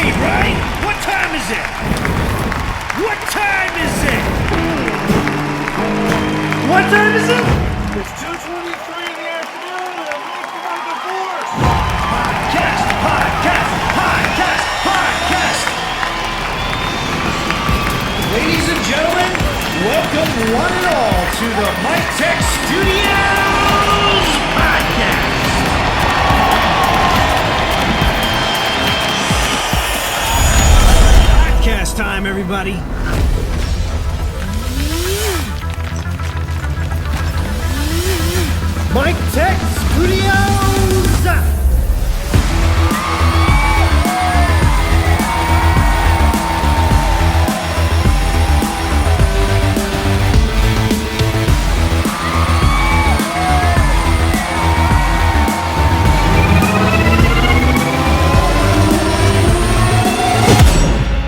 late, right? What time is it? What time is it? What time is it? It's 2:23 in the afternoon and I'm late for my divorce. Podcast, podcast, podcast, podcast. Ladies and gentlemen, welcome one and all to the Mik Tek Studios podcast. Podcast time, everybody. Mik Tek Studios!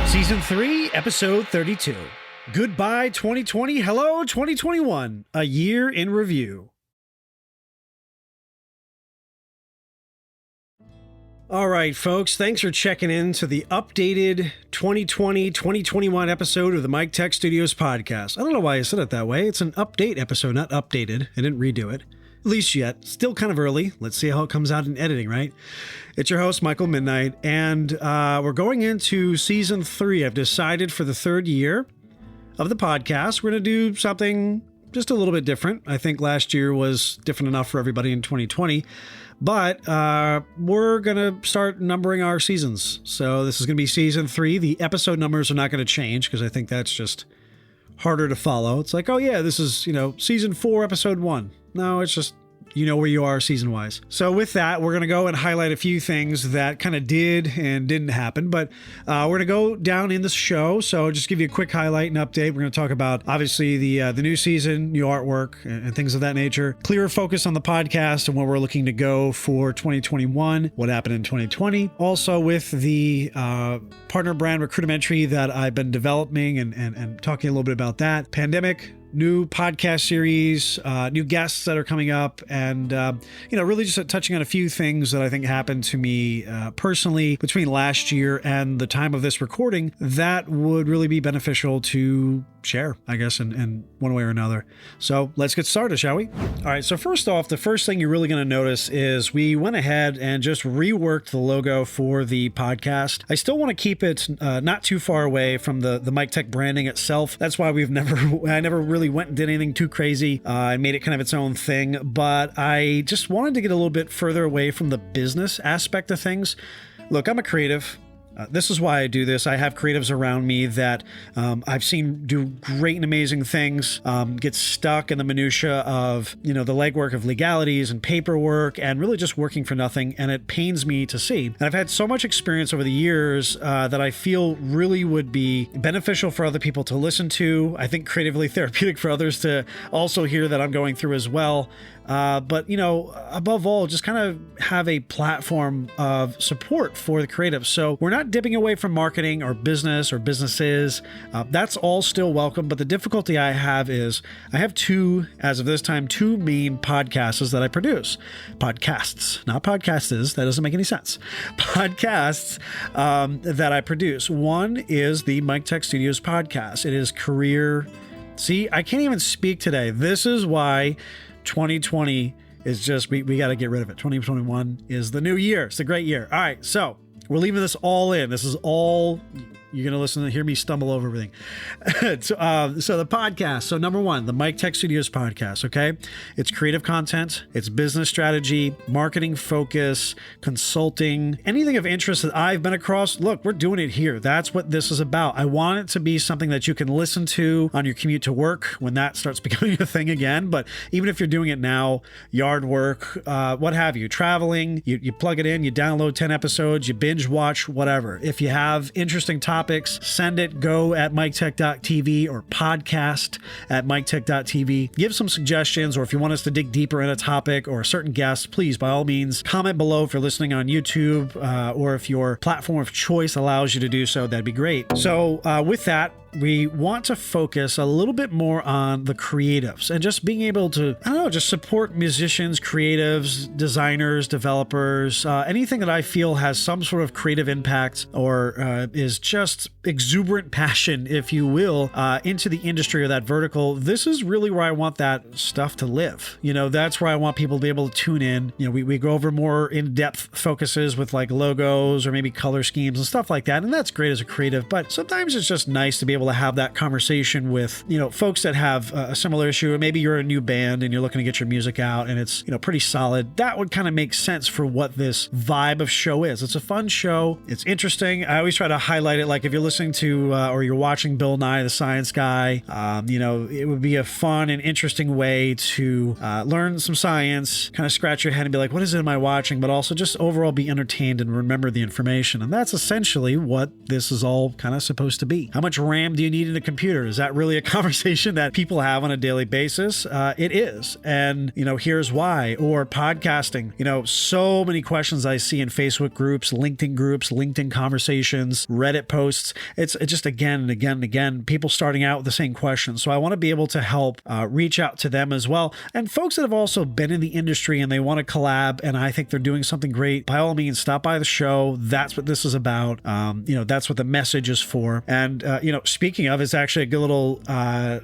Season 3, Episode 32. Goodbye 2020, hello 2021, a year in review. All right, folks, thanks for checking in to the updated 2020-2021 episode of the Mik Tek Studios podcast. I don't know why I said it that way. It's an update episode, not updated. I didn't redo it. At least yet. Still kind of early. Let's see how it comes out in editing, right? It's your host, Michael Midnight, and we're going into Season 3. I've decided for the third year of the podcast, we're going to do something just a little bit different. I think last year was different enough for everybody in 2020. But we're going to start numbering our seasons. So this is going to be Season 3. The episode numbers are not going to change because I think that's just harder to follow. It's like, oh yeah, this is, Season 4, Episode 1. No, it's just, where you are season-wise. So with that, we're going to go and highlight a few things that kind of did and didn't happen. But we're going to go down in the show. So just give you a quick highlight and update. We're going to talk about, obviously, the new season, new artwork, and things of that nature. Clearer focus on the podcast and where we're looking to go for 2021, what happened in 2020. Also with the partner brand recruitmentary that I've been developing and talking a little bit about that. Pandemic, new podcast series, new guests that are coming up, and really just touching on a few things that I think happened to me personally between last year and the time of this recording that would really be beneficial to share, I guess, in one way or another. So let's get started, shall we? All right, so first off, the first thing you're really going to notice is we went ahead and just reworked the logo for the podcast. I still want to keep it not too far away from the Mik Tek branding itself. That's why I never really went and did anything too crazy. I made it kind of its own thing, but I just wanted to get a little bit further away from the business aspect of things. Look, I'm a creative. This is why I do this. I have creatives around me that I've seen do great and amazing things, get stuck in the minutia of, the legwork of legalities and paperwork and really just working for nothing. And it pains me to see. And I've had so much experience over the years that I feel really would be beneficial for other people to listen to. I think creatively therapeutic for others to also hear that I'm going through as well. But above all, just kind of have a platform of support for the creatives. So we're not dipping away from marketing or business or businesses. That's all still welcome. But the difficulty I have is I have as of this time, two main podcasts that I produce. Podcasts, not podcasters. That doesn't make any sense. Podcasts that I produce. One is the Mik Tek Studios podcast. It is career. See, I can't even speak today. This is why 2020 is just, we got to get rid of it. 2021 is the new year. It's the great year. All right. So we're leaving this all in. This is all, you're going to listen and hear me stumble over everything. So the podcast. So number one, the Mik Tek Studios podcast. Okay. It's creative content. It's business strategy, marketing focus, consulting, anything of interest that I've been across. Look, we're doing it here. That's what this is about. I want it to be something that you can listen to on your commute to work when that starts becoming a thing again. But even if you're doing it now, yard work, what have you, traveling, you plug it in, you download 10 episodes, you binge watch, whatever. If you have interesting topics, send it, go at miktek.tv or podcast at miktek.tv. Give some suggestions, or if you want us to dig deeper in a topic or a certain guest, please, by all means, comment below if you're listening on YouTube or if your platform of choice allows you to do so. That'd be great. So with that, we want to focus a little bit more on the creatives and just being able to, I don't know, just support musicians, creatives, designers, developers, anything that I feel has some sort of creative impact or is just exuberant passion, if you will, into the industry or that vertical. This is really where I want that stuff to live. That's where I want people to be able to tune in. We go over more in-depth focuses with like logos or maybe color schemes and stuff like that. And that's great as a creative, but sometimes it's just nice to be able to have that conversation with, folks that have a similar issue. Or maybe you're a new band and you're looking to get your music out and it's, pretty solid. That would kind of make sense for what this vibe of show is. It's a fun show. It's interesting. I always try to highlight it. Like if you're listening to or you're watching Bill Nye the Science Guy, it would be a fun and interesting way to learn some science, kind of scratch your head and be like, what is it am I watching? But also just overall be entertained and remember the information. And that's essentially what this is all kind of supposed to be. How much RAM do you need in a computer? Is that really a conversation that people have on a daily basis? It is. And, here's why. Or podcasting, so many questions I see in Facebook groups, LinkedIn conversations, Reddit posts. It's just again and again and again, people starting out with the same questions. So I want to be able to help reach out to them as well. And folks that have also been in the industry and they want to collab and I think they're doing something great, by all means, stop by the show. That's what this is about. That's what the message is for. And, speaking of, it's actually a good little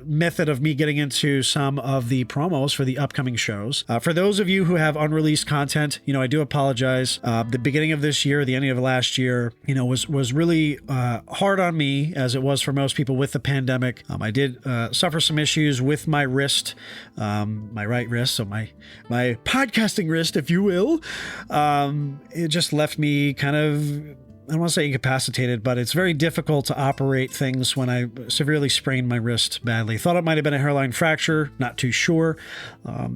method of me getting into some of the promos for the upcoming shows. For those of you who have unreleased content, I do apologize. The beginning of this year, the ending of last year, was really hard on me, as it was for most people with the pandemic. I did suffer some issues with my wrist, my right wrist, so my podcasting wrist, if you will. It just left me kind of, I don't want to say incapacitated, but it's very difficult to operate things when I severely sprained my wrist badly. Thought it might have been a hairline fracture, not too sure.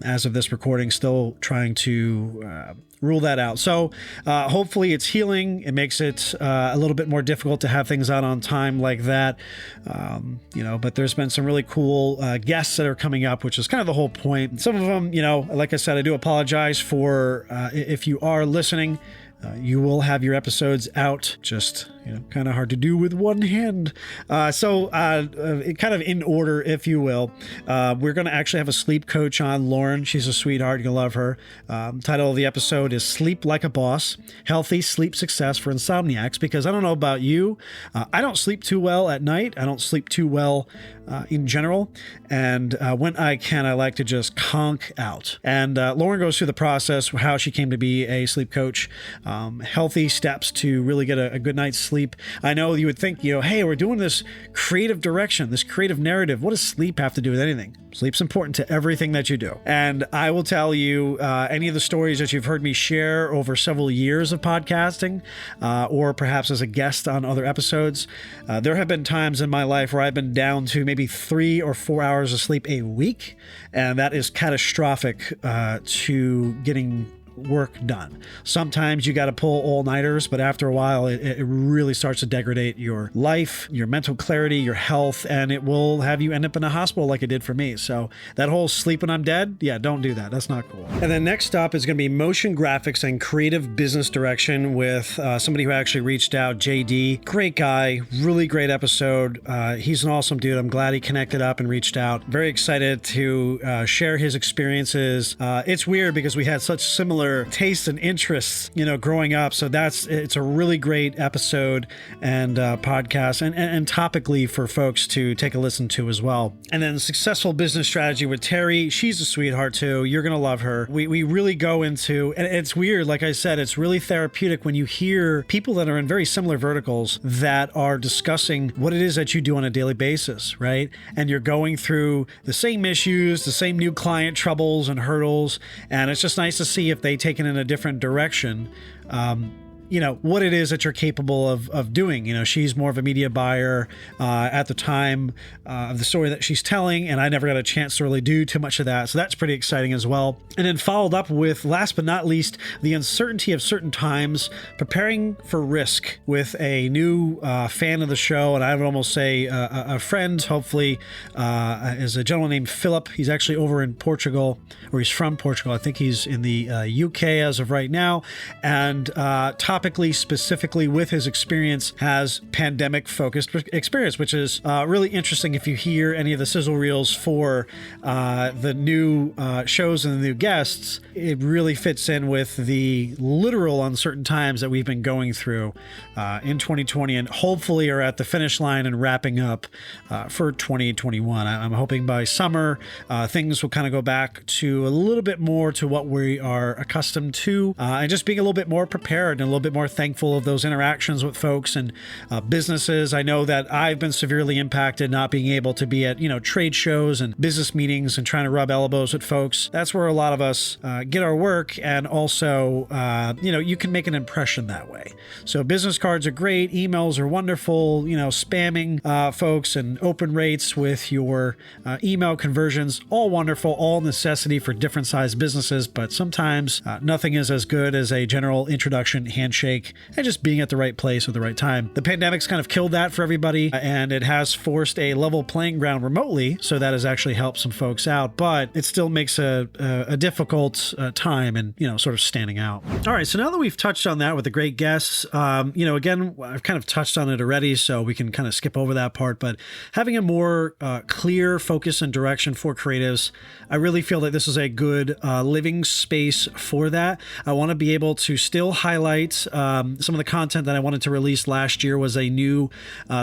As of this recording, still trying to rule that out. So hopefully it's healing. It makes it a little bit more difficult to have things out on time like that. But there's been some really cool guests that are coming up, which is kind of the whole point. Some of them, like I said, I do apologize for if you are listening. You will have your episodes out, just, kind of hard to do with one hand. So kind of in order, if you will, we're going to actually have a sleep coach on, Lauren. She's a sweetheart. You're going to love her. Title of the episode is Sleep Like a Boss, Healthy Sleep Success for Insomniacs, because I don't know about you. I don't sleep too well at night. I don't sleep too well in general. And when I can, I like to just conk out. And Lauren goes through the process, how she came to be a sleep coach, healthy steps to really get a good night's sleep. I know you would think, hey, we're doing this creative direction, this creative narrative. What does sleep have to do with anything? Sleep's important to everything that you do. And I will tell you, any of the stories that you've heard me share over several years of podcasting, or perhaps as a guest on other episodes, there have been times in my life where I've been down to maybe 3 or 4 hours of sleep a week. And that is catastrophic to getting work done. Sometimes you got to pull all-nighters, but after a while, it really starts to degrade your life, your mental clarity, your health, and it will have you end up in a hospital like it did for me. So that whole sleep when I'm dead, yeah, don't do that. That's not cool. And then next up is going to be motion graphics and creative business direction with somebody who actually reached out, JD. Great guy, really great episode. He's an awesome dude. I'm glad he connected up and reached out. Very excited to share his experiences. It's weird because we had such similar tastes and interests, growing up. So it's a really great episode and podcast and topically for folks to take a listen to as well. And then successful business strategy with Terry. She's a sweetheart too. You're going to love her. We really go into, and it's weird. Like I said, it's really therapeutic when you hear people that are in very similar verticals that are discussing what it is that you do on a daily basis, right? And you're going through the same issues, the same new client troubles and hurdles. And it's just nice to see if they take it in a different direction. What it is that you're capable of doing. She's more of a media buyer at the time of the story that she's telling, and I never got a chance to really do too much of that. So that's pretty exciting as well. And then followed up with, last but not least, the uncertainty of certain times, preparing for risk with a new fan of the show, and I would almost say a friend, hopefully, is a gentleman named Philip. He's actually over in Portugal, or he's from Portugal. I think he's in the UK as of right now. And topically, specifically with his experience, has pandemic-focused experience, which is really interesting. If you hear any of the sizzle reels for the new shows and the new guests, it really fits in with the literal uncertain times that we've been going through in 2020, and hopefully are at the finish line and wrapping up for 2021. I'm hoping by summer things will kind of go back to a little bit more to what we are accustomed to, and just being a little bit more prepared and a little bit more thankful of those interactions with folks and businesses. I know that I've been severely impacted not being able to be at trade shows and business meetings and trying to rub elbows with folks. That's where a lot of us get our work, and also you can make an impression that way. So business cards are great, emails are wonderful, spamming folks and open rates with your email conversions, all wonderful, all necessity for different sized businesses, but sometimes nothing is as good as a general introduction, handshake, and just being at the right place at the right time. The pandemic's kind of killed that for everybody, and it has forced a level playing ground remotely, so that has actually helped some folks out, but it still makes a difficult time and, sort of standing out. All right, so now that we've touched on that with the great guests, again, I've kind of touched on it already, so we can kind of skip over that part, but having a more clear focus and direction for creatives, I really feel that this is a good living space for that. I want to be able to still highlight some of the content that I wanted to release last year. Was a new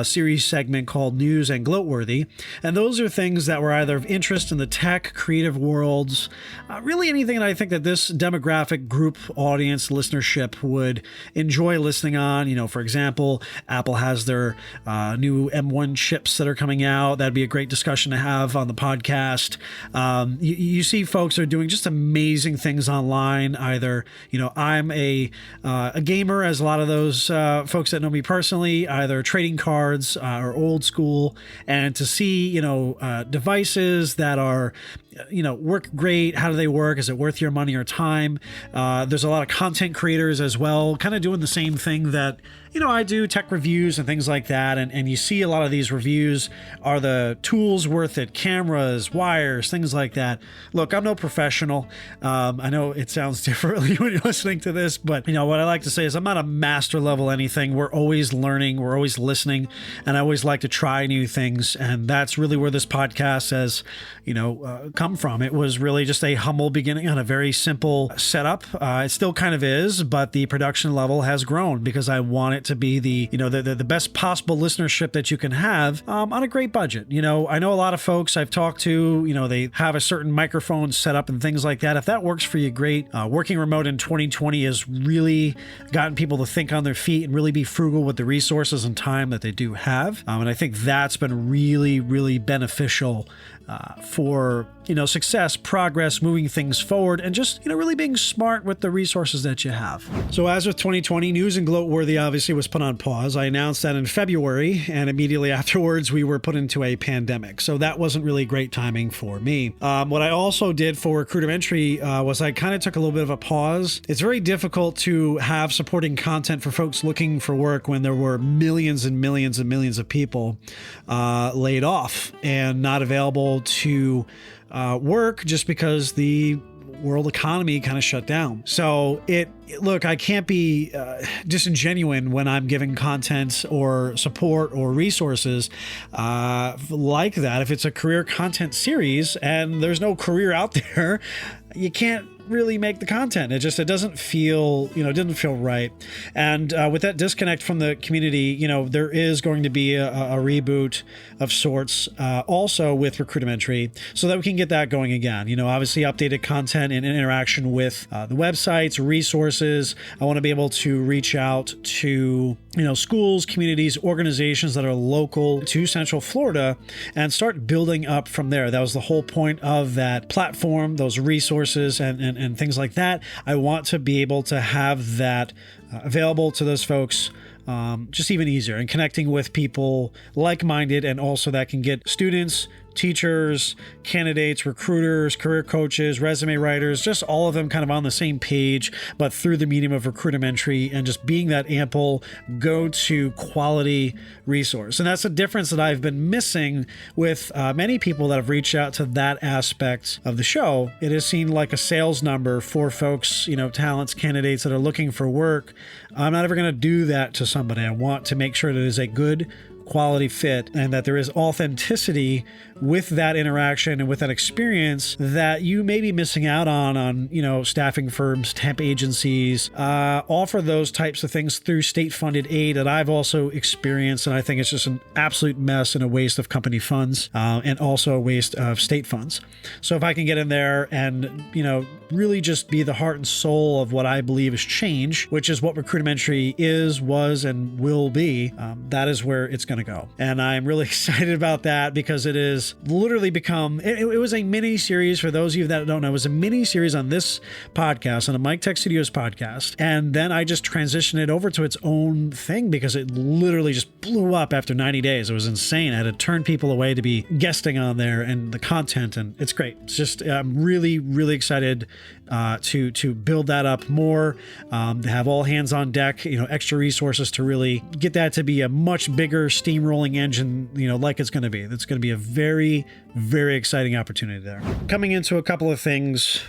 series segment called News and Gloatworthy, and those are things that were either of interest in the tech, creative worlds, really anything that I think that this demographic group, audience, listenership would enjoy listening on. For example, Apple has their new M1 chips that are coming out. That'd be a great discussion to have on the podcast. You see folks are doing just amazing things online. Either, I'm a gamer, as a lot of those folks that know me personally, either trading cards or old school, and to see, devices that are, work great. How do they work? Is it worth your money or time? There's a lot of content creators as well, kind of doing the same thing that, I do, tech reviews and things like that. And you see a lot of these reviews. Are the tools worth it? Cameras, wires, things like that. Look, I'm no professional. I know it sounds differently when you're listening to this, but what I like to say is I'm not a master level anything. We're always learning. We're always listening. And I always like to try new things. And that's really where this podcast has, come from. It was really just a humble beginning on a very simple setup. It still kind of is, but the production level has grown because I want it to be the best possible listenership that you can have on a great budget. I know a lot of folks I've talked to, they have a certain microphone set up and things like that. If that works for you, great. Working remote in 2020 has really gotten people to think on their feet and really be frugal with the resources and time that they do have. And I think that's been really, really beneficial for success, progress, moving things forward, and just really being smart with the resources that you have. So as with 2020, News and Gloatworthy obviously was put on pause. I announced that in February, and immediately afterwards we were put into a pandemic, so that wasn't really great timing for me. What I also did for Recruitmentary was I kind of took a little bit of a pause. It's very difficult to have supporting content for folks looking for work when there were millions and millions and millions of people laid off and not available to work just because the world economy kind of shut down. So look, I can't be disingenuous when I'm giving content or support or resources like that. If it's a career content series and there's no career out there, you can't really make the content. It doesn't feel, it didn't feel right. And with that disconnect from the community, there is going to be a reboot of sorts also with Recruitmentary so that we can get that going again. Obviously updated content and interaction with the websites, resources. I want to be able to reach out to, schools, communities, organizations that are local to Central Florida and start building up from there. That was the whole point of that platform, those resources and things like that. I want to be able to have that available to those folks just even easier, and connecting with people like-minded, and also that can get students teachers, candidates, recruiters, career coaches, resume writers, just all of them kind of on the same page, but through the medium of Recruitimentary and just being that ample go-to quality resource. And that's a difference that I've been missing with many people that have reached out to that aspect of the show. It has seemed like a sales number for folks, talents, candidates that are looking for work. I'm not ever going to do that to somebody. I want to make sure that it is a good quality fit and that there is authenticity with that interaction and with that experience that you may be missing out on staffing firms, temp agencies, offer those types of things through state-funded aid that I've also experienced. And I think it's just an absolute mess and a waste of company funds and also a waste of state funds. So if I can get in there and, really just be the heart and soul of what I believe is change, which is what Recruitimentary is, was, and will be, that is where it's going to go. And I'm really excited about that because it is literally become, it was a mini series for those of you that don't know, it was a mini series on this podcast, on the Mik Tek Studios podcast. And then I just transitioned it over to its own thing because it literally just blew up after 90 days. It was insane. I had to turn people away to be guesting on there and the content, and it's great. It's just, I'm really, really excited to build that up more, to have all hands on deck, extra resources to really get that to be a much bigger steamrolling engine, like it's going to be. It's going to be a very, very exciting opportunity there. Coming into a couple of things,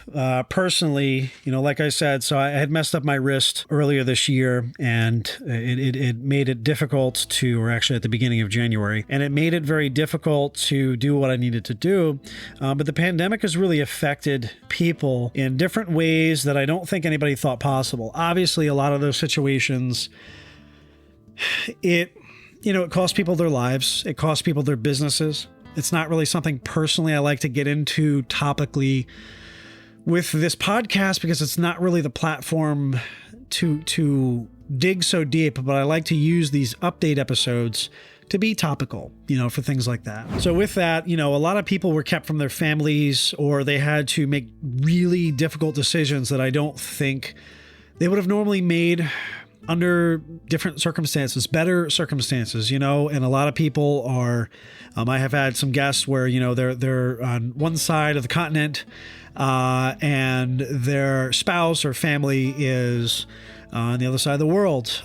personally, like I said, so I had messed up my wrist earlier this year, and it made it difficult or actually at the beginning of January, and it made it very difficult to do what I needed to do. But the pandemic has really affected people in different ways that I don't think anybody thought possible. Obviously, a lot of those situations, it costs people their lives. It costs people their businesses. It's not really something personally I like to get into topically with this podcast because it's not really the platform to dig so deep, but I like to use these update episodes to be topical, for things like that. So with that, a lot of people were kept from their families or they had to make really difficult decisions that I don't think they would have normally made under different circumstances, better circumstances, and a lot of people are, I have had some guests where, they're on one side of the continent, and their spouse or family is on the other side of the world.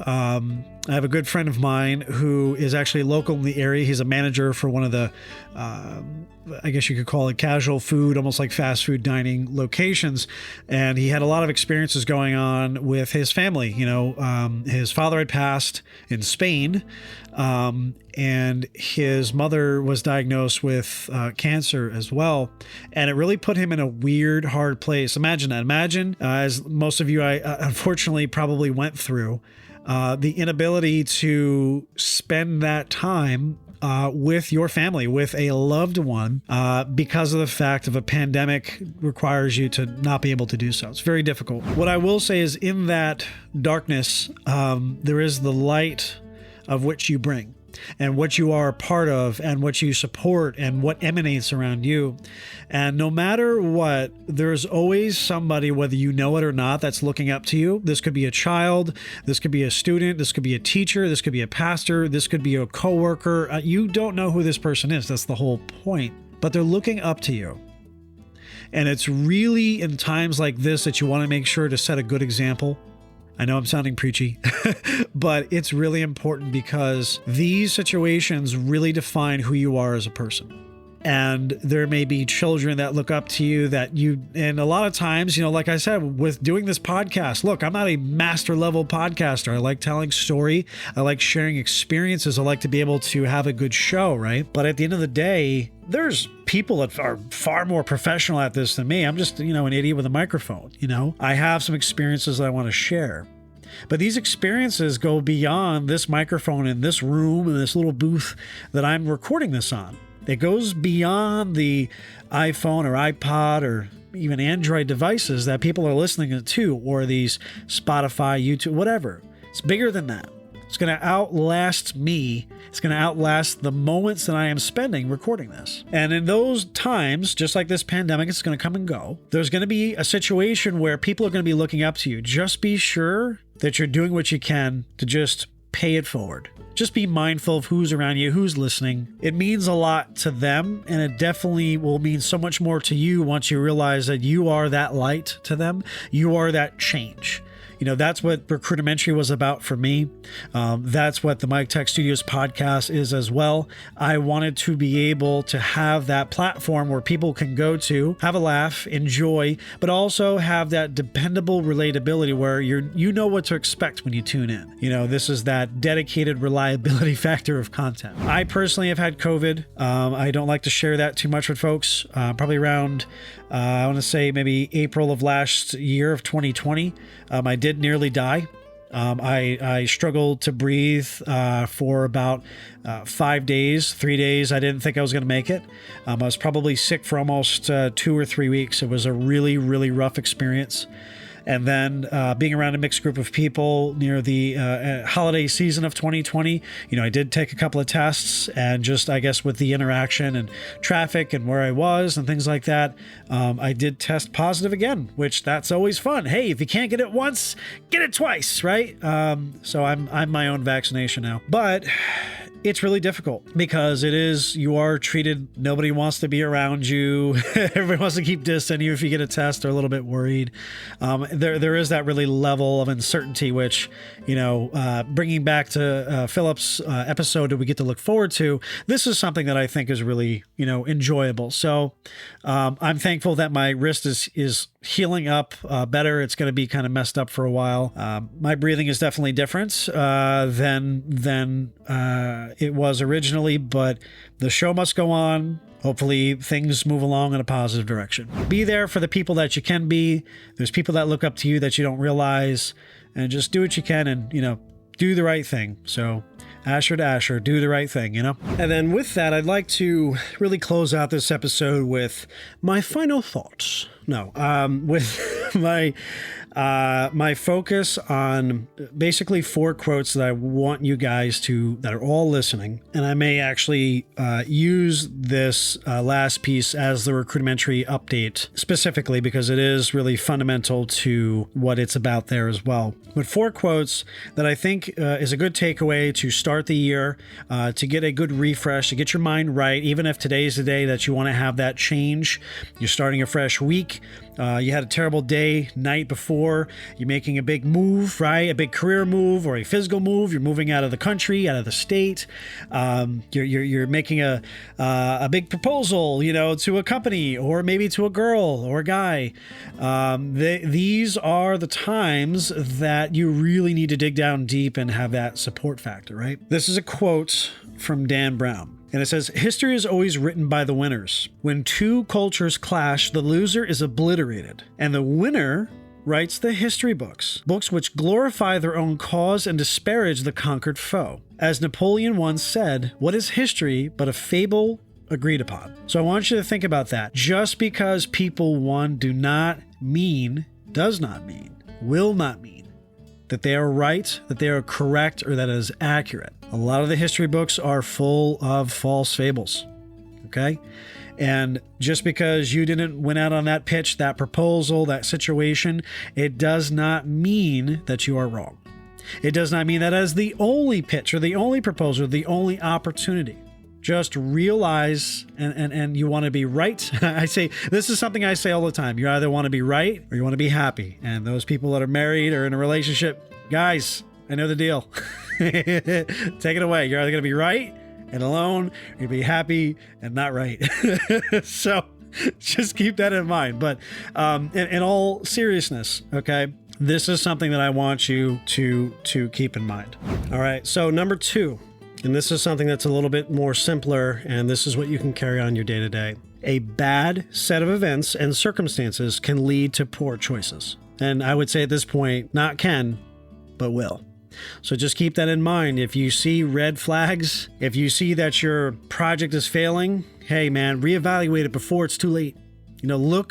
I have a good friend of mine who is actually local in the area. He's a manager for one of the, I guess you could call it casual food, almost like fast food dining locations. And he had a lot of experiences going on with his family. His father had passed in Spain, and his mother was diagnosed with cancer as well. And it really put him in a weird, hard place. Imagine that. Imagine, as most of you, I unfortunately probably went through, the inability to spend that time with your family, with a loved one, because of the fact of a pandemic requires you to not be able to do so. It's very difficult. What I will say is in that darkness, there is the light of which you bring and what you are a part of and what you support and what emanates around you. And no matter what, there's always somebody, whether you know it or not, that's looking up to you. This could be a child, this could be a student, this could be a teacher, this could be a pastor, this could be a coworker. You don't know who this person is. That's the whole point. But they're looking up to you. And it's really in times like this that you want to make sure to set a good example. I know I'm sounding preachy, but it's really important because these situations really define who you are as a person. And there may be children that look up to you and a lot of times, like I said, with doing this podcast, look, I'm not a master level podcaster. I like telling story. I like sharing experiences. I like to be able to have a good show, right? But at the end of the day, there's people that are far more professional at this than me. I'm just, an idiot with a microphone, I have some experiences that I want to share. But these experiences go beyond this microphone in this room and this little booth that I'm recording this on. It goes beyond the iPhone or iPod or even Android devices that people are listening to, or these Spotify, YouTube, whatever. It's bigger than that. It's going to outlast me. It's going to outlast the moments that I am spending recording this. And in those times, just like this pandemic, it's going to come and go. There's going to be a situation where people are going to be looking up to you. Just be sure that you're doing what you can to just pay it forward. Just be mindful of who's around you, who's listening. It means a lot to them, and it definitely will mean so much more to you once you realize that you are that light to them. You are that change. You know, that's what Recruitmentary was about for me. That's what the Mik Tek Studios podcast is as well. I wanted to be able to have that platform where people can go to, have a laugh, enjoy, but also have that dependable relatability where you know what to expect when you tune in. You know, this is that dedicated reliability factor of content. I personally have had COVID. I don't like to share that too much with folks. Probably around, I want to say maybe April of last year of 2020. I did nearly die. I struggled to breathe for about 5 days, 3 days. I didn't think I was going to make it. I was probably sick for almost 2 or 3 weeks. It was a really, really rough experience. And then being around a mixed group of people near the holiday season of 2020, you know, I did take a couple of tests, and just, I guess, with the interaction and traffic and where I was and things like that, I did test positive again, which that's always fun. Hey, if you can't get it once, get it twice, right? So I'm my own vaccination now. But it's really difficult because you are treated, nobody wants to be around you. Everybody wants to keep distance. You, if you get a test, they're a little bit worried. There is that really level of uncertainty, which, you know, bringing back to Philip's episode that we get to look forward to, this is something that I think is really, you know, enjoyable. So I'm thankful that my wrist is healing up better. It's going to be kind of messed up for a while. My breathing is definitely different than it was originally, but the show must go on. Hopefully things move along in a positive direction. Be there for the people that you can be. There's people that look up to you that you don't realize, and just do what you can and, you know, do the right thing. So Asher to Asher, do the right thing, you know? And then with that, I'd like to really close out this episode with my final thoughts. No, with my focus on basically 4 quotes that I want you guys that are all listening. And I may actually use this last piece as the Recruitmentary update specifically because it is really fundamental to what it's about there as well. But 4 quotes that I think is a good takeaway to start the year, to get a good refresh, to get your mind right, even if today's the day that you want to have that change. You're starting a fresh week. You had a terrible night before. You're making a big move, right? A big career move or a physical move. You're moving out of the country, out of the state. You're making a big proposal, you know, to a company or maybe to a girl or a guy. These are the times that you really need to dig down deep and have that support factor, right? This is a quote from Dan Brown. And it says, history is always written by the winners. When 2 cultures clash, the loser is obliterated, and the winner writes the history books which glorify their own cause and disparage the conquered foe. As Napoleon once said, what is history but a fable agreed upon? So I want you to think about that. Just because people won does not mean, will not mean that they are right, that they are correct, or that it is accurate. A lot of the history books are full of false fables, okay? And just because you didn't win out on that pitch, that proposal, that situation, it does not mean that you are wrong. It does not mean that as the only pitch or the only proposal, the only opportunity. Just realize, and you want to be right. This is something I say all the time. You either want to be right or you want to be happy. And those people that are married or in a relationship, guys, I know the deal. Take it away. You're either going to be right and alone, or you're going to be happy and not right. So just keep that in mind. But in all seriousness, okay, this is something that I want you to keep in mind. All right. So number 2. And this is something that's a little bit more simpler, and this is what you can carry on your day-to-day. A bad set of events and circumstances can lead to poor choices. And I would say at this point, not can, but will. So just keep that in mind. If you see red flags, if you see that your project is failing, hey man, reevaluate it before it's too late. You know,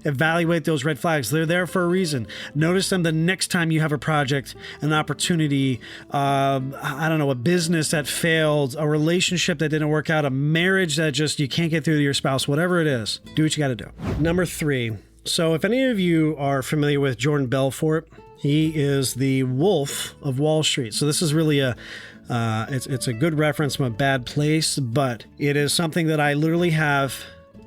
evaluate those red flags. They're there for a reason. Notice them the next time you have a project, an opportunity, a business that failed, a relationship that didn't work out, a marriage that just you can't get through to your spouse, whatever it is. Do what you got to do. Number 3, So if any of you are familiar with Jordan Belfort, he is the Wolf of Wall Street. So this is really it's a good reference from a bad place, but it is something that I literally have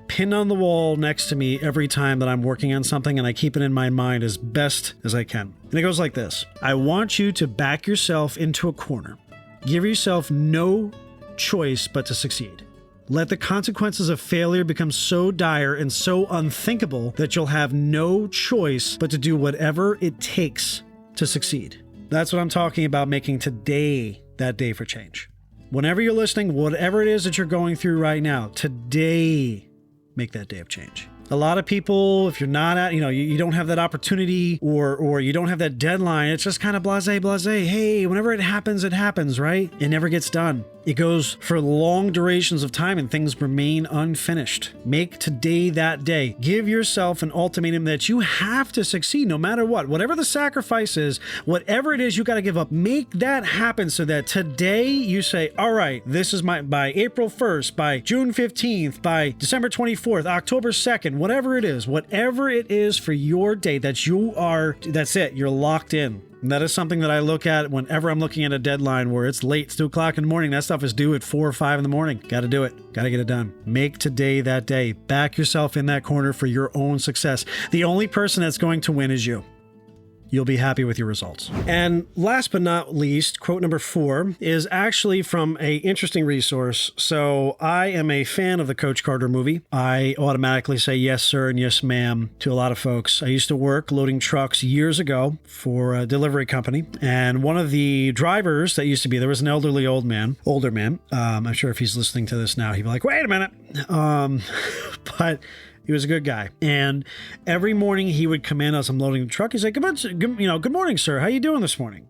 pinned on the wall next to me every time that I'm working on something, and I keep it in my mind as best as I can. And it goes like this. I want you to back yourself into a corner. Give yourself no choice but to succeed. Let the consequences of failure become so dire and so unthinkable that you'll have no choice but to do whatever it takes to succeed. That's what I'm talking about, making today that day for change. Whenever you're listening, whatever it is that you're going through right now, today, make that day of change. A lot of people, if you're not at, you don't have that opportunity or you don't have that deadline, it's just kind of blase. Hey, whenever it happens, right? It never gets done. It goes for long durations of time and things remain unfinished. Make today that day. Give yourself an ultimatum that you have to succeed no matter what. Whatever the sacrifice is, whatever it is you got to give up, make that happen so that today you say, all right, this is by April 1st, by June 15th, by December 24th, October 2nd, whatever it is for your day that's it. You're locked in. And that is something that I look at whenever I'm looking at a deadline where it's late. It's 2 o'clock in the morning. That stuff is due at 4 or 5 in the morning. Got to do it. Got to get it done. Make today that day. Back yourself in that corner for your own success. The only person that's going to win is you. You'll be happy with your results. And last but not least, quote number 4 is actually from an interesting resource. So I am a fan of the Coach Carter movie. I automatically say yes, sir, and yes, ma'am to a lot of folks. I used to work loading trucks years ago for a delivery company. And one of the drivers that used to be, there was an older man. I'm sure if he's listening to this now, he'd be like, wait a minute. But he was a good guy. And every morning he would come in as I'm loading the truck. He's like, good morning, sir. How you doing this morning?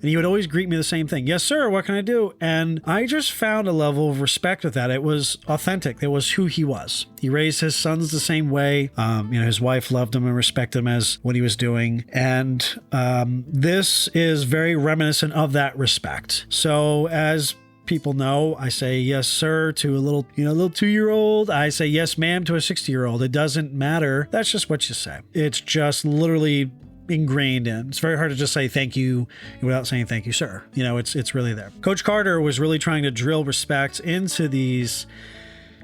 And he would always greet me the same thing. Yes, sir. What can I do? And I just found a level of respect with that. It was authentic. It was who he was. He raised his sons the same way. His wife loved him and respected him as what he was doing. And this is very reminiscent of that respect. So as people know, I say yes, sir, to a little 2-year-old. I say yes, ma'am, to a 60-year-old. It doesn't matter. That's just what you say. It's just literally ingrained in. It's very hard to just say thank you without saying thank you, sir. It's really there. Coach Carter was really trying to drill respect into these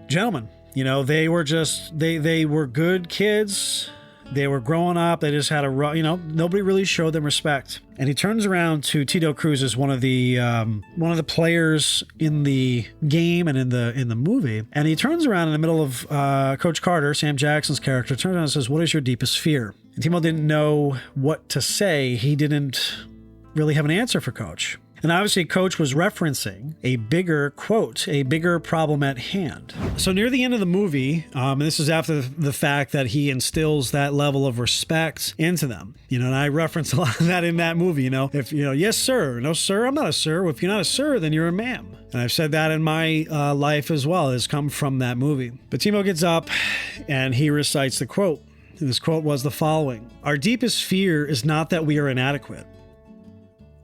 gentlemen. They were they were good kids. They were growing up. They just had nobody really showed them respect. And he turns around to Tito Cruz as one of the players in the game and in the movie. And he turns around in the middle of Coach Carter, Sam Jackson's character, turns around and says, "What is your deepest fear?" And Timo didn't know what to say. He didn't really have an answer for Coach. And obviously, Coach was referencing a bigger problem at hand. So near the end of the movie, and this is after the fact that he instills that level of respect into them, and I reference a lot of that in that movie, if, yes, sir, no, sir, I'm not a sir. If you're not a sir, then you're a ma'am. And I've said that in my life as well. It's come from that movie. But Timo gets up and he recites the quote. And this quote was the following: "Our deepest fear is not that we are inadequate.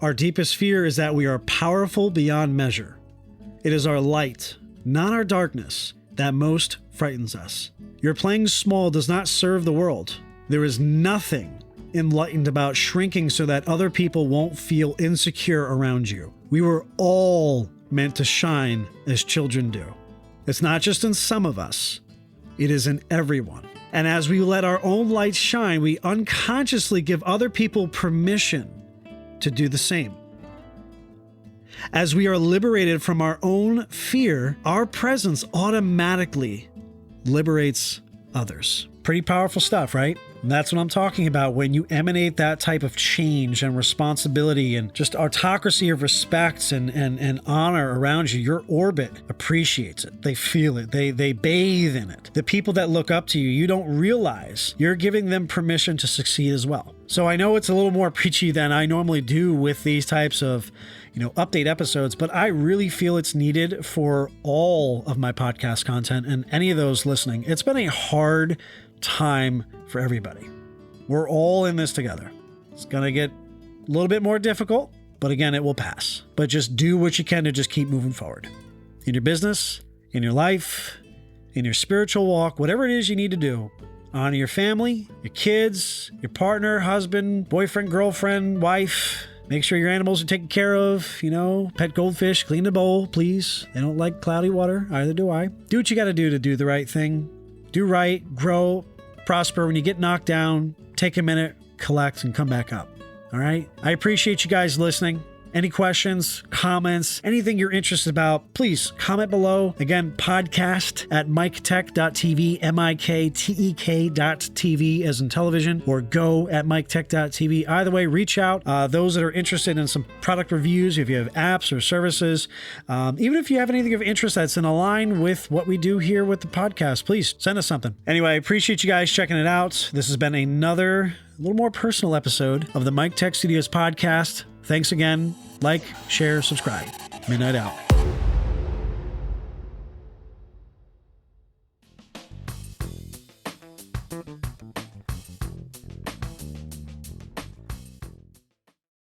Our deepest fear is that we are powerful beyond measure. It is our light, not our darkness, that most frightens us. Your playing small does not serve the world. There is nothing enlightened about shrinking so that other people won't feel insecure around you. We were all meant to shine as children do. It's not just in some of us, it is in everyone. And as we let our own light shine, we unconsciously give other people permission to do the same. As we are liberated from our own fear, our presence automatically liberates others." Pretty powerful stuff, right? And that's what I'm talking about when you emanate that type of change and responsibility and just autocracy of respect and honor around you. Your orbit appreciates it. They feel it. They bathe in it. The people that look up to you, you don't realize you're giving them permission to succeed as well. So I know it's a little more preachy than I normally do with these types of update episodes, but I really feel it's needed for all of my podcast content and any of those listening. It's been a hard time for everybody. We're all in this together. It's going to get a little bit more difficult, but again, it will pass. But just do what you can to just keep moving forward. In your business, in your life, in your spiritual walk, whatever it is you need to do, Honor your family, your kids, your partner, husband, boyfriend, girlfriend, wife. Make sure your animals are taken care of. Pet goldfish, clean the bowl, please. They don't like cloudy water. Either do I. Do what you got to do the right thing. Do right, grow, prosper. When you get knocked down, take a minute, collect, and come back up. All right? I appreciate you guys listening. Any questions, comments, anything you're interested about, please comment below. Again, podcast at miktek.tv, miktek.tv as in television, or go at miktek.tv. Either way, reach out. Those that are interested in some product reviews, if you have apps or services, even if you have anything of interest that's in line with what we do here with the podcast, please send us something. Anyway, I appreciate you guys checking it out. This has been another, a little more personal episode of the Mik Tek Studios podcast. Thanks again. Like, share, subscribe. Midnight out.